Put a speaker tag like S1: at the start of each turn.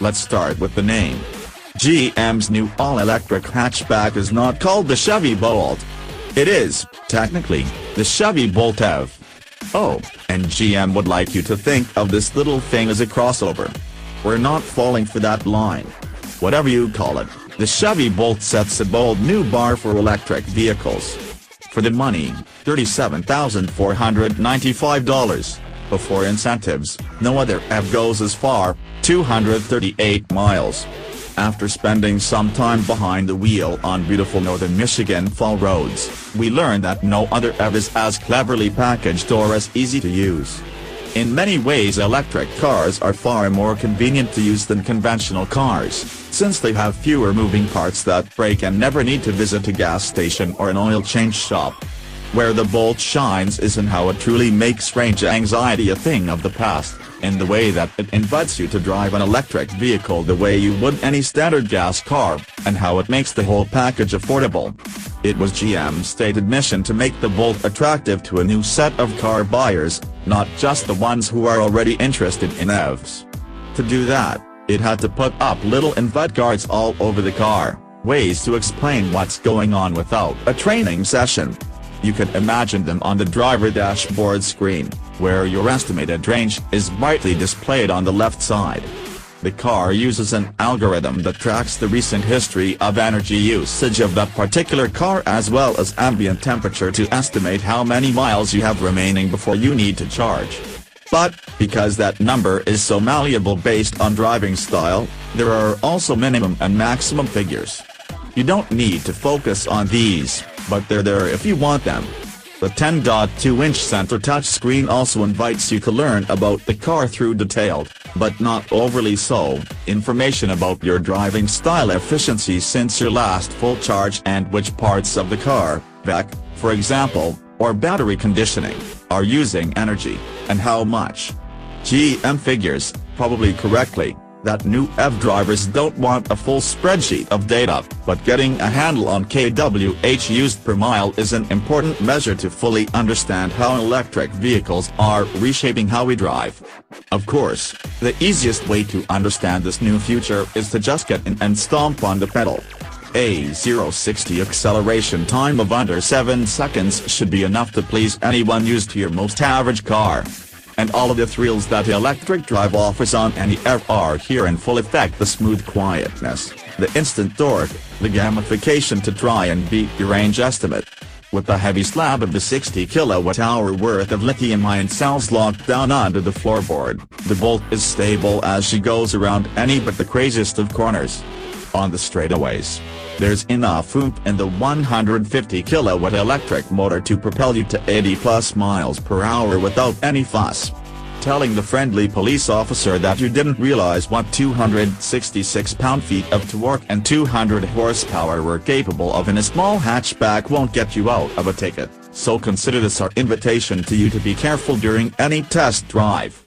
S1: Let's start with the name. GM's new all-electric hatchback is not called the Chevy Bolt. It is, technically, the Chevy Bolt EV. Oh, and GM would like you to think of this little thing as a crossover. We're not falling for that line. Whatever you call it, the Chevy Bolt sets a bold new bar for electric vehicles. For the money, $37,495. Before incentives, no other EV goes as far, 238 miles. After spending some time behind the wheel on beautiful northern Michigan fall roads, we learned that no other EV is as cleverly packaged or as easy to use. In many ways, electric cars are far more convenient to use than conventional cars, since they have fewer moving parts that break and never need to visit a gas station or an oil change shop. Where the Bolt shines is in how it truly makes range anxiety a thing of the past, in the way that it invites you to drive an electric vehicle the way you would any standard gas car, and how it makes the whole package affordable. It was GM's stated mission to make the Bolt attractive to a new set of car buyers, not just the ones who are already interested in EVs. To do that, it had to put up little invite cards all over the car, ways to explain what's going on without a training session. You can imagine them on the driver dashboard screen, where your estimated range is brightly displayed on the left side. The car uses an algorithm that tracks the recent history of energy usage of that particular car as well as ambient temperature to estimate how many miles you have remaining before you need to charge. But, because that number is so malleable based on driving style, there are also minimum and maximum figures. You don't need to focus on these, but they're there if you want them. The 10.2-inch center touchscreen also invites you to learn about the car through detailed, but not overly so, information about your driving style efficiency since your last full charge and which parts of the car, VEC, for example, or battery conditioning, are using energy, and how much. GM figures, probably correctly, that new EV drivers don't want a full spreadsheet of data, but getting a handle on kWh used per mile is an important measure to fully understand how electric vehicles are reshaping how we drive. Of course, the easiest way to understand this new future is to just get in and stomp on the pedal. A 0-60 acceleration time of under 7 seconds should be enough to please anyone used to your most average car. And all of the thrills that electric drive offers on any EV are here in full effect: the smooth quietness, the instant torque, the gamification to try and beat your range estimate. With the heavy slab of the 60 kWh worth of lithium-ion cells locked down onto the floorboard, the Bolt is stable as she goes around any but the craziest of corners. On the straightaways, there's enough oomph in the 150 kW electric motor to propel you to 80+ miles per hour without any fuss. Telling the friendly police officer that you didn't realize what 266 pound-feet of torque and 200 horsepower were capable of in a small hatchback won't get you out of a ticket, so consider this our invitation to you to be careful during any test drive.